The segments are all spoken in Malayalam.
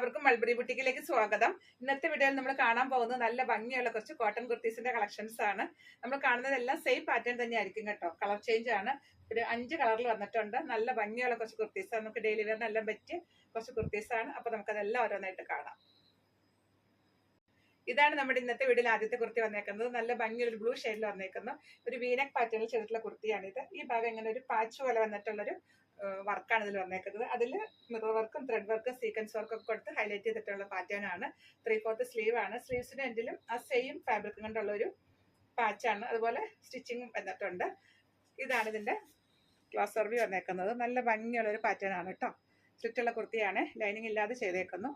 എല്ലാവർക്കും മൾബറി ബുട്ടിക്കിലേക്ക് സ്വാഗതം. ഇന്നത്തെ വീഡിയോയിൽ നമ്മൾ കാണാൻ പോകുന്നത് നല്ല ഭംഗിയുള്ള കുറച്ച് കോട്ടൺ കുർത്തീസിന്റെ കളക്ഷൻസ് ആണ്. നമ്മൾ കാണുന്നതെല്ലാം സെയിം പാറ്റേൺ തന്നെ ആയിരിക്കും കേട്ടോ. കളർ ചേഞ്ച് ആണ്. ഒരു 5 കളറിൽ വന്നിട്ടുണ്ട്. നല്ല ഭംഗിയുള്ള കുറച്ച് കുർത്തീസ് ആണ്. നമുക്ക് ഡെയിലി വെയറിനെല്ലാം പറ്റിയ കുറച്ച് കുർത്തീസ് ആണ്. അപ്പൊ നമുക്കതെല്ലാം ഓരോന്നായിട്ട് കാണാം. ഇതാണ് നമ്മുടെ ഇന്നത്തെ വീഡിയോയിൽ ആദ്യത്തെ കുർത്തി വന്നേക്കുന്നത്. നല്ല ഭംഗിയുള്ള ബ്ലൂ ഷെയ്ഡിൽ വന്നേക്കുന്നു. ഒരു വീനക് പാറ്റേണിൽ ചെയ്തിട്ടുള്ള കുർത്തിയാണിത്. ഈ ഭാഗം ഇങ്ങനെ ഒരു പാച്ച് പോലെ വന്നിട്ടുള്ളൊരു വർക്കാണ് ഇതിൽ വന്നേക്കുന്നത്. അതിൽ മിറർ വർക്കും ത്രെഡ് വർക്കും സീക്വൻസ് വർക്കും ഒക്കെ കൊടുത്ത് ഹൈലൈറ്റ് ചെയ്തിട്ടുള്ള പാറ്റേൺ ആണ്. 3/4 സ്ലീവ് ആണ്. സ്ലീവ്സിന്റെ എൻഡിലും ആ സെയിം ഫാബ്രിക് കൊണ്ടുള്ള ഒരു പാച്ചാണ്. അതുപോലെ സ്റ്റിച്ചിങ്ങും വന്നിട്ടുണ്ട്. ഇതാണ് ഇതിന്റെ ക്ലോസ് സർവി വന്നേക്കുന്നത്. നല്ല ഭംഗിയുള്ള ഒരു പാറ്റേൺ ആണ് കേട്ടോ. സ്ലിറ്റുള്ള കുർത്തിയാണ്. ലൈനിങ് ഇല്ലാതെ ചെയ്തേക്കുന്നു.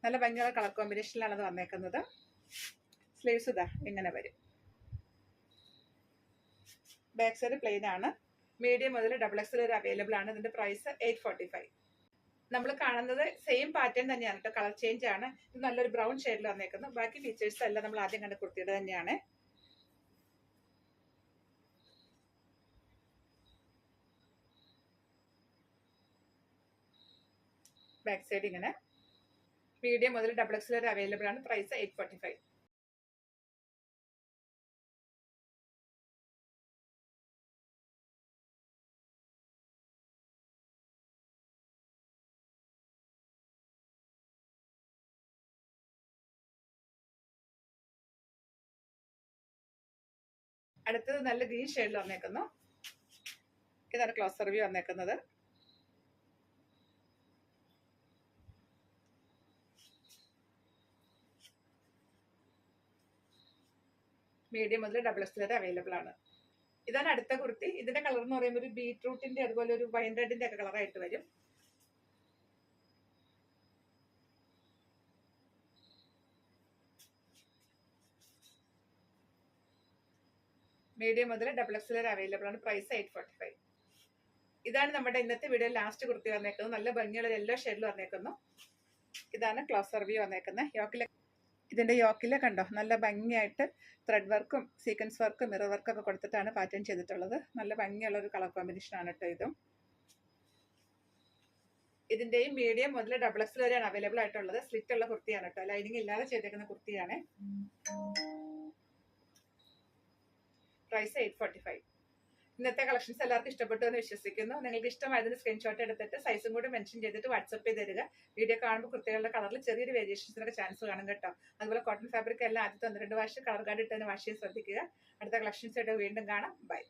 നല്ല ഭംഗിയുള്ള കളർ കോമ്പിനേഷനിലാണ് അത് വന്നേക്കുന്നത്. സ്ലീവ്സ് ഇതാ ഇങ്ങനെ വരും. ബാക്ക് സൈഡ് പ്ലെയിൻ ആണ്. മീഡിയം മുതൽ XXL വരെ അവൈലബിൾ ആണ്. ഇതിന്റെ പ്രൈസ് 845. നമ്മൾ കാണുന്നത് സെയിം പാറ്റേൺ തന്നെയാണ് കേട്ടോ. കളർ ചേഞ്ച് ആണ്. ഇത് നല്ലൊരു ബ്രൗൺ ഷെയ്ഡിൽ വന്നേക്കുന്നു. ബാക്കി ഫീച്ചേഴ്സ് എല്ലാം നമ്മൾ ആദ്യം കണ്ട കുർത്തിയുടെ തന്നെയാണ്. ബാക്ക് സൈഡ് ഇങ്ങനെ മീഡിയം മുതൽ XXL വരെ അവൈലബിൾ ആണ്. പ്രൈസ് 845. അടുത്തത് നല്ല ഗ്രീൻ ഷെയ്ഡിൽ വന്നേക്കുന്നു. ഇതാണ് ക്ലോസ് സർവി വന്നേക്കുന്നത്. മീഡിയം മുതൽ XXL വരെ അവൈലബിൾ ആണ്. ഇതാണ് അടുത്ത കുർത്തി. ഇതിന്റെ കളർ എന്ന് പറയുമ്പോൾ ഒരു ബീറ്റ്റൂട്ടിന്റെ അതുപോലെ ഒരു വൈൻ റെഡിന്റെ ഒക്കെ കളറായിട്ട് വരും. മീഡിയം മുതൽ XXL വരെ അവൈലബിൾ ആണ്. പ്രൈസ് 845. ഇതാണ് നമ്മുടെ ഇന്നത്തെ വീഡിയോ ലാസ്റ്റ് കുർത്തി വന്നേക്കുന്നത്. നല്ല ഭംഗിയുള്ള യെല്ലോ ഷെയ്ഡിൽ വന്നേക്കുന്നു. ഇതാണ് ക്ലോസ് സർവി വന്നേക്കുന്നത്. ഇതിന്റെ യോക്കില് കണ്ടോ നല്ല ഭംഗിയായിട്ട് ത്രെഡ് വർക്കും സീക്വൻസ് വർക്കും മിറർ വർക്കും ഒക്കെ കൊടുത്തിട്ടാണ് പാറ്റേൺ ചെയ്തിട്ടുള്ളത്. നല്ല ഭംഗിയുള്ള ഒരു കളർ കോമ്പിനേഷൻ ആണ് കേട്ടോ ഇതും. ഇതിന്റെയും മീഡിയം മുതൽ XXL വരെയാണ് അവൈലബിൾ ആയിട്ടുള്ളത്. സ്ലിറ്റ് ഉള്ള കുർത്തിയാണ് കേട്ടോ. ലൈനിങ് ഇല്ലാതെ ചെയ്തേക്കുന്ന കുർത്തിയാണ്. പ്രൈസ് 845. ഇന്നത്തെ കളക്ഷൻസ് എല്ലാവർക്കും ഇഷ്ടപ്പെട്ടു എന്ന് വിശ്വസിക്കുന്നു. നിങ്ങൾക്ക് ഇഷ്ടമായതിന് സ്ക്രീൻഷോട്ട് എടുത്തിട്ട് സൈസും കൂടി മെൻഷൻ ചെയ്തിട്ട് വാട്സപ്പ് ചെയ്ത് തരിക. വീഡിയോ കാണുമ്പോൾ കുർത്തികളുടെ കളറിൽ ചെറിയൊരു വേരിയേഷൻസിനൊക്കെ ചാൻസ് കാണും കേട്ടോ. അതുപോലെ കോട്ടൺ ഫാബ്രിക് എല്ലാം ആദ്യത്തെ 1-2 വാഷ് കളർ കാർഡ് ഇട്ടതിന് വാഷ് ചെയ്യാൻ ശ്രദ്ധിക്കുക. അടുത്ത കളക്ഷൻസ് ആയിട്ട് വീണ്ടും കാണാം. ബൈ.